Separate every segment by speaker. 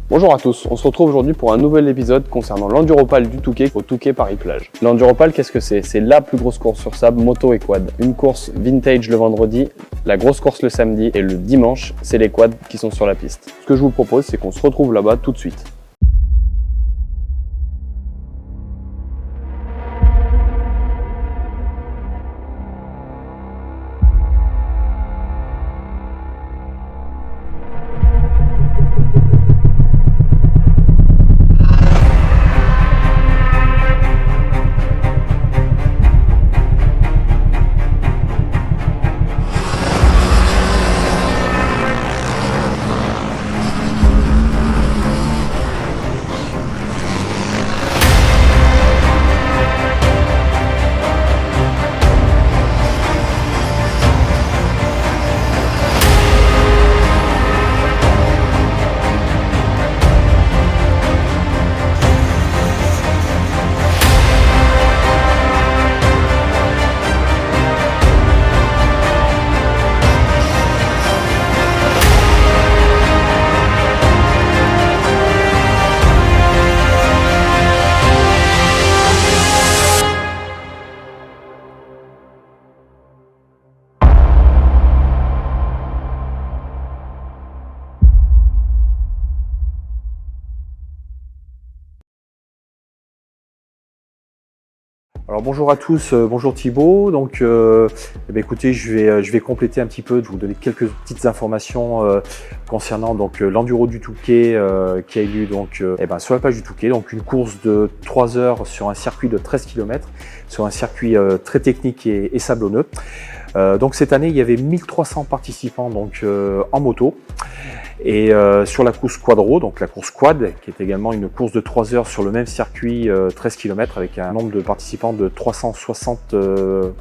Speaker 1: Bonjour à tous, on se retrouve aujourd'hui pour un nouvel épisode concernant l'Enduropal du Touquet au Touquet Paris-Plage. L'Enduropal, qu'est-ce que c'est? C'est la plus grosse course sur sable moto et quad. Une course vintage le vendredi, la grosse course le samedi et le dimanche, c'est les quads qui sont sur la piste. Ce que je vous propose, c'est qu'on se retrouve là-bas tout de suite.
Speaker 2: Alors bonjour à tous, bonjour Thibaut. Donc écoutez, je vais compléter un petit peu, vous donner quelques petites informations concernant donc l'Enduro du Touquet qui a eu lieu donc sur la plage du Touquet. Donc une course de 3 heures sur un circuit de 13 km, sur un circuit très technique et sablonneux. Donc cette année, il y avait 1300 participants donc en moto. Et sur la course quadro, donc la course quad, qui est également une course de 3 heures sur le même circuit 13 km avec un nombre de participants de 360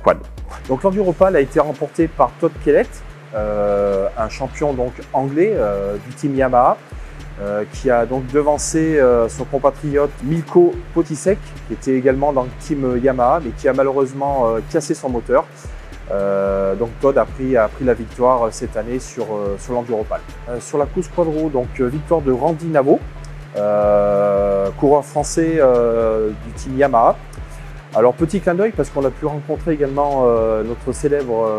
Speaker 2: quads. Donc l'Enduropal a été remporté par Todd Kellett, un champion donc anglais du team Yamaha, qui a donc devancé son compatriote Milko Potisek, qui était également dans le team Yamaha, mais qui a malheureusement cassé son moteur. Donc Todd a pris la victoire cette année sur l'Enduropal. Sur la course quadro, donc victoire de Randy Navo, coureur français du team Yamaha. Alors petit clin d'œil parce qu'on a pu rencontrer également notre célèbre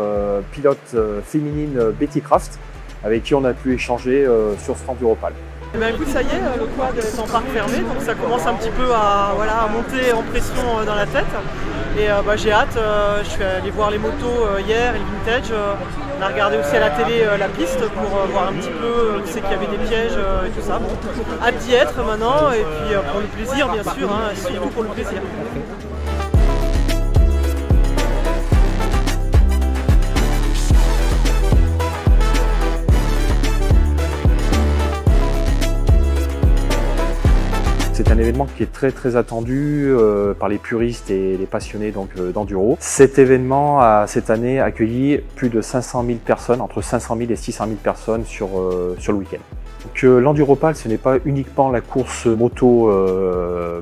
Speaker 2: pilote féminine Betty Kraft, avec qui on a pu échanger sur cet Enduropal.
Speaker 3: Eh bien, écoute, ça y est, le quad est en parc fermé, donc ça commence un petit peu à monter en pression dans la tête. Et j'ai hâte, je suis allé voir les motos hier et le vintage. On a regardé aussi à la télé la piste pour voir un petit peu, tu sais qu'il y avait des pièges et tout ça. Bon, hâte d'y être maintenant et puis pour le plaisir bien sûr, surtout pour le plaisir.
Speaker 2: C'est un événement qui est très attendu par les puristes et les passionnés d'enduro. Cet événement a cette année accueilli plus de 500 000 personnes, entre 500 000 et 600 000 personnes sur le week-end. L'Enduropal, ce n'est pas uniquement la course moto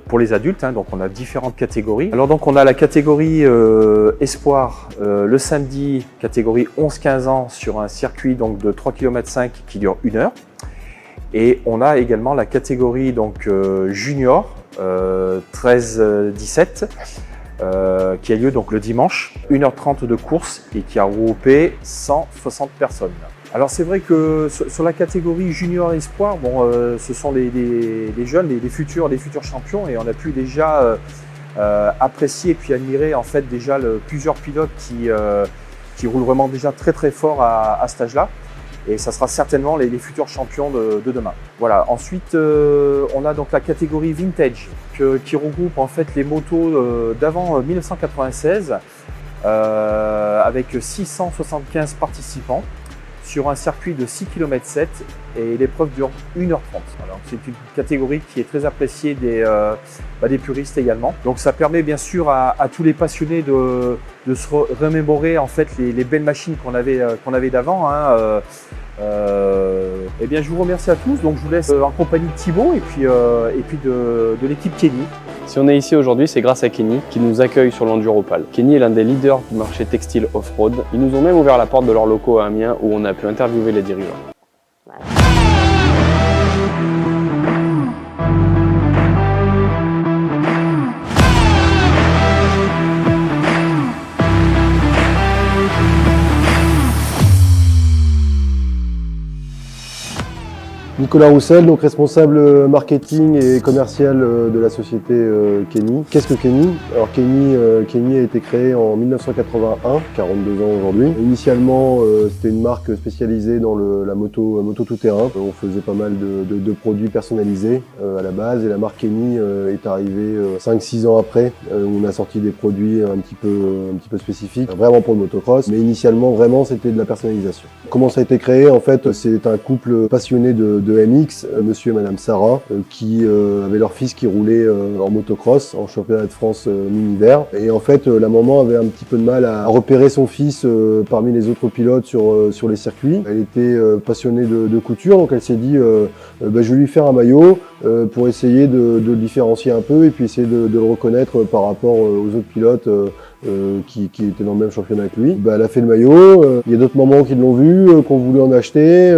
Speaker 2: pour les adultes, donc on a différentes catégories. Alors donc on a la catégorie Espoir le samedi, catégorie 11-15 ans sur un circuit donc de 3,5 km qui dure 1 heure. Et on a également la catégorie donc junior 13-17 qui a lieu donc le dimanche, 1h30 de course et qui a regroupé 160 personnes. Alors c'est vrai que sur la catégorie junior espoir, ce sont les jeunes, les futurs champions, et on a pu déjà apprécier et puis admirer en fait déjà plusieurs pilotes qui roulent vraiment déjà très fort à cet âge-là. Et ça sera certainement les futurs champions de demain. Voilà. Ensuite, on a donc la catégorie vintage qui regroupe en fait les motos d'avant 1996 avec 675 participants sur un circuit de 6,7 km et l'épreuve dure 1h30. Alors, c'est une catégorie qui est très appréciée des puristes également. Donc ça permet bien sûr à tous les passionnés de se remémorer en fait les belles machines qu'on avait d'avant. Eh bien, je vous remercie à tous. Donc je vous laisse en compagnie de Thibaut et puis de l'équipe Kenny.
Speaker 1: Si on est ici aujourd'hui, c'est grâce à Kenny qui nous accueille sur l'Enduropal. Kenny est l'un des leaders du marché textile off-road. Ils nous ont même ouvert la porte de leurs locaux à Amiens où on a pu interviewer les dirigeants. Voilà.
Speaker 4: Nicolas Roussel, donc responsable marketing et commercial de la société Kenny. Qu'est-ce que Kenny? Alors Kenny a été créé en 1981, 42 ans aujourd'hui. Initialement, c'était une marque spécialisée dans la moto tout-terrain. On faisait pas mal de produits personnalisés à la base et la marque Kenny est arrivée 5-6 ans après. On a sorti des produits un petit peu spécifiques, vraiment pour le motocross, mais initialement vraiment c'était de la personnalisation. Comment ça a été créé? En fait, c'est un couple passionné de MX, monsieur et madame Sarah, qui avaient leur fils qui roulait en motocross, en championnat de France mini-hiver. Et en fait, la maman avait un petit peu de mal à repérer son fils parmi les autres pilotes sur les circuits. Elle était passionnée de couture, donc elle s'est dit je vais lui faire un maillot pour essayer de le différencier un peu et puis essayer de le reconnaître par rapport aux autres pilotes qui étaient dans le même championnat que lui. Elle a fait le maillot, il y a d'autres mamans qui l'ont vu, qui ont voulu en acheter,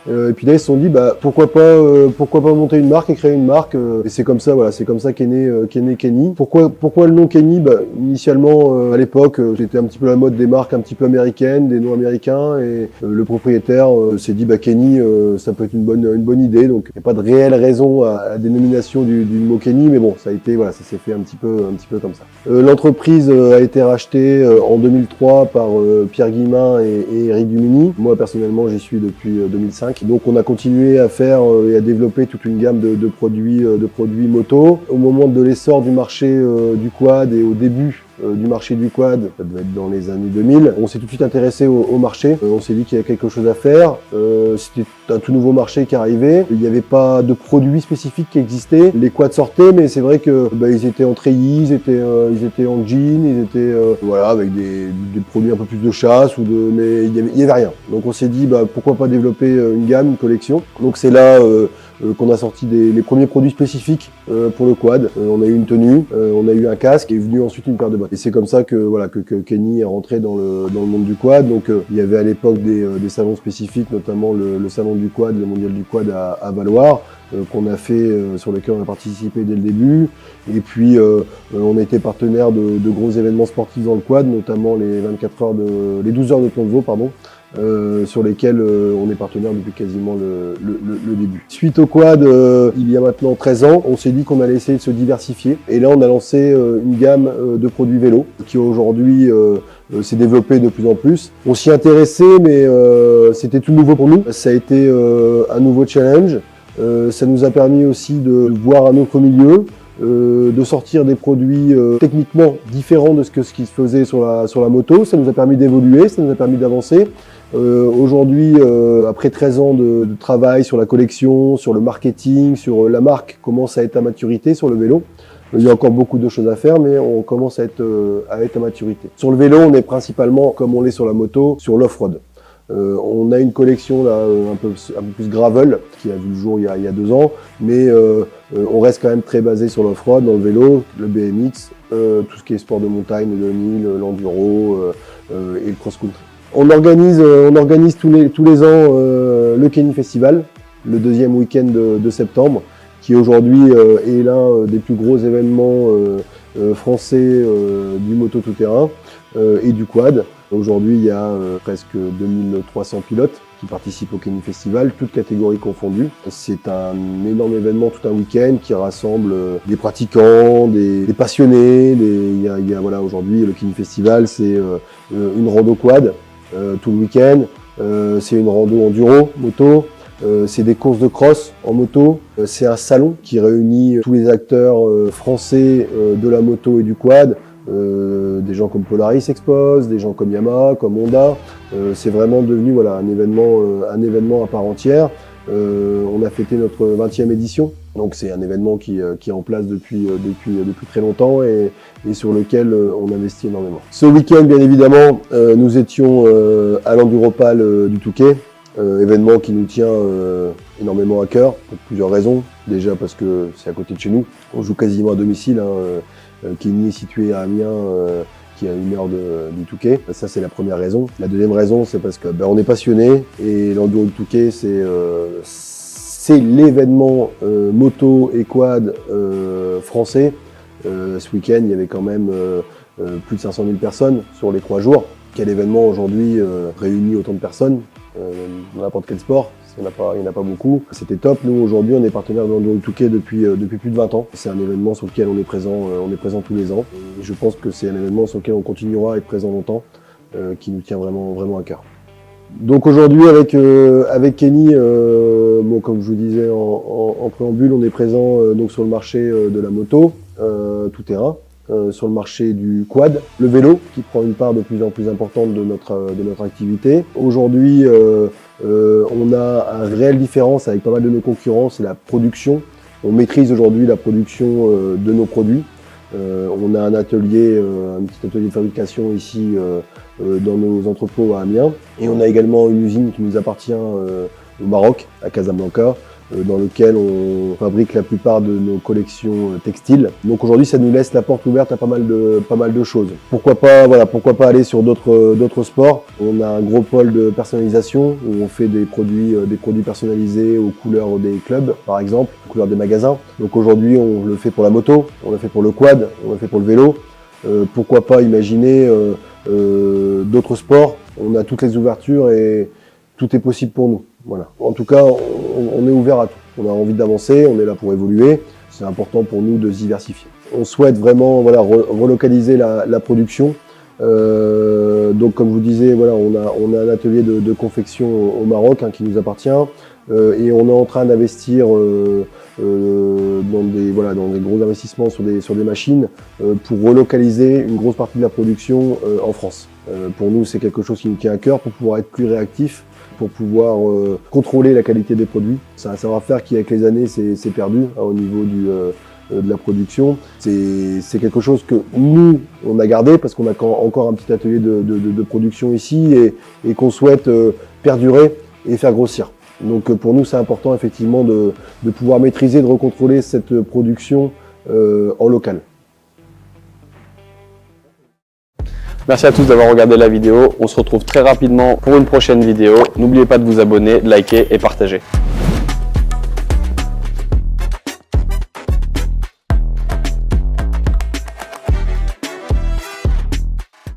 Speaker 4: et puis là ils se sont dit pourquoi pas monter une marque et créer une marque, et c'est comme ça, voilà, c'est comme ça qu'est né Kenny. Pourquoi le nom Kenny? Initialement à l'époque c'était un petit peu la mode des marques un petit peu américaines, des noms américains, et le propriétaire s'est dit Kenny ça peut être une bonne idée, donc il n'y a pas de réelle raison à la dénomination du mot Kenny, mais bon, ça a été, voilà, ça s'est fait un petit peu comme ça. L'entreprise a été rachetée en 2003 par Pierre Guillemin et Eric Dumini. Moi personnellement j'y suis depuis 2005. Donc on a continué à faire et à développer toute une gamme de produits moto. Au moment de l'essor du marché du quad et au début du marché du quad, ça devait être dans les années 2000. On s'est tout de suite intéressé au marché. On s'est dit qu'il y avait quelque chose à faire. C'était un tout nouveau marché qui arrivait. Il n'y avait pas de produits spécifiques qui existaient. Les quads sortaient, mais c'est vrai que ils étaient en treillis, ils étaient en jean, ils étaient voilà, avec des produits un peu plus de chasse mais il y avait rien. Donc on s'est dit pourquoi pas développer une gamme, une collection. Donc c'est là qu'on a sorti les premiers produits spécifiques pour le quad. On a eu une tenue, on a eu un casque et est venu ensuite une paire de bottes. Et c'est comme ça que Kenny est rentré dans le monde du quad. Donc il y avait à l'époque des salons spécifiques, notamment le salon du quad, le mondial du quad à Valloire, qu'on a fait, sur lequel on a participé dès le début. Et puis on a été partenaire de gros événements sportifs dans le quad, notamment les 12 heures de Pont de Vaux, sur lesquels on est partenaire depuis quasiment le début. Suite au quad, il y a maintenant 13 ans, on s'est dit qu'on allait essayer de se diversifier. Et là, on a lancé une gamme de produits vélo qui aujourd'hui s'est développée de plus en plus. On s'y intéressait, mais c'était tout nouveau pour nous. Ça a été un nouveau challenge. Ça nous a permis aussi de voir un autre milieu, de sortir des produits techniquement différents de ce qui se faisait sur la moto. Ça nous a permis d'évoluer, ça nous a permis d'avancer. Aujourd'hui, après 13 ans de travail sur la collection, sur le marketing, sur la marque commence à être à maturité sur le vélo. Il y a encore beaucoup de choses à faire, mais on commence à être à maturité. Sur le vélo, on est principalement, comme on l'est sur la moto, sur l'off-road. On a une collection là un peu plus gravel qui a vu le jour il y a 2 ans, mais on reste quand même très basé sur l'off-road, dans le vélo, le BMX, tout ce qui est sport de montagne, le downhill, l'enduro et le cross-country. On organise tous les ans le Kenny Festival, le 2e week-end de septembre, qui aujourd'hui est l'un des plus gros événements français du moto tout-terrain et du quad. Aujourd'hui, il y a presque 2300 pilotes qui participent au Kenny Festival, toutes catégories confondues. C'est un énorme événement, tout un week-end qui rassemble des pratiquants, des passionnés. Voilà, aujourd'hui, le Kenny Festival, c'est une rando quad tout le week-end. C'est une rando enduro, moto. C'est des courses de cross en moto. C'est un salon qui réunit tous les acteurs français de la moto et du quad. Des gens comme Polaris Expose, des gens comme Yamaha, comme Honda. C'est vraiment devenu voilà, un événement à part entière. On a fêté notre 20e édition, donc c'est un événement qui est en place depuis très longtemps et sur lequel on investit énormément. Ce week-end, bien évidemment, nous étions à l'Enduropal du Touquet, événement qui nous tient énormément à cœur pour plusieurs raisons. Déjà parce que c'est à côté de chez nous, on joue quasiment à domicile. Kenny est situé à Amiens, qui est à 1 heure du Touquet. Ça, c'est la première raison. La deuxième raison, c'est parce que on est passionné et l'enduro du Touquet, c'est l'événement moto et quad français. Ce week-end, il y avait quand même plus de 500 000 personnes sur les 3 jours. Quel événement aujourd'hui réunit autant de personnes dans n'importe quel sport? il n'y en a pas beaucoup. C'était top. Nous, aujourd'hui, on est partenaire de l'Enduro Touquet depuis plus de 20 ans. C'est un événement sur lequel on est présent tous les ans. Et je pense que c'est un événement sur lequel on continuera à être présent longtemps, qui nous tient vraiment à cœur. Donc aujourd'hui, avec Kenny, bon, comme je vous disais en préambule, on est présent donc sur le marché de la moto, tout terrain. Sur le marché du quad, le vélo qui prend une part de plus en plus importante de notre activité. Aujourd'hui, on a une réelle différence avec pas mal de nos concurrents, c'est la production. On maîtrise aujourd'hui la production de nos produits. On a un petit atelier de fabrication ici dans nos entrepôts à Amiens. Et on a également une usine qui nous appartient au Maroc, à Casablanca, dans lequel on fabrique la plupart de nos collections textiles. Donc aujourd'hui, ça nous laisse la porte ouverte à pas mal de choses. Pourquoi pas aller sur d'autres sports. On a un gros pôle de personnalisation où on fait des produits personnalisés aux couleurs des clubs, par exemple, aux couleurs des magasins. Donc aujourd'hui, on le fait pour la moto, on le fait pour le quad, on le fait pour le vélo. Pourquoi pas imaginer d'autres sports. On a toutes les ouvertures et tout est possible pour nous. Voilà. En tout cas, on est ouvert à tout. On a envie d'avancer, on est là pour évoluer. C'est important pour nous de se diversifier. On souhaite vraiment relocaliser la production. Donc comme je vous disais, on a un atelier de confection au Maroc qui nous appartient. Et on est en train d'investir dans des gros investissements sur des machines pour relocaliser une grosse partie de la production en France. Pour nous, c'est quelque chose qui nous tient à cœur pour pouvoir être plus réactif, pour pouvoir contrôler la qualité des produits. C'est un savoir-faire qui, avec les années, s'est perdu au niveau de la production. C'est quelque chose que nous, on a gardé parce qu'on a encore un petit atelier de production ici et qu'on souhaite perdurer et faire grossir. Donc pour nous, c'est important effectivement de pouvoir maîtriser, de recontrôler cette production en local.
Speaker 1: Merci à tous d'avoir regardé la vidéo. On se retrouve très rapidement pour une prochaine vidéo. N'oubliez pas de vous abonner, de liker et partager.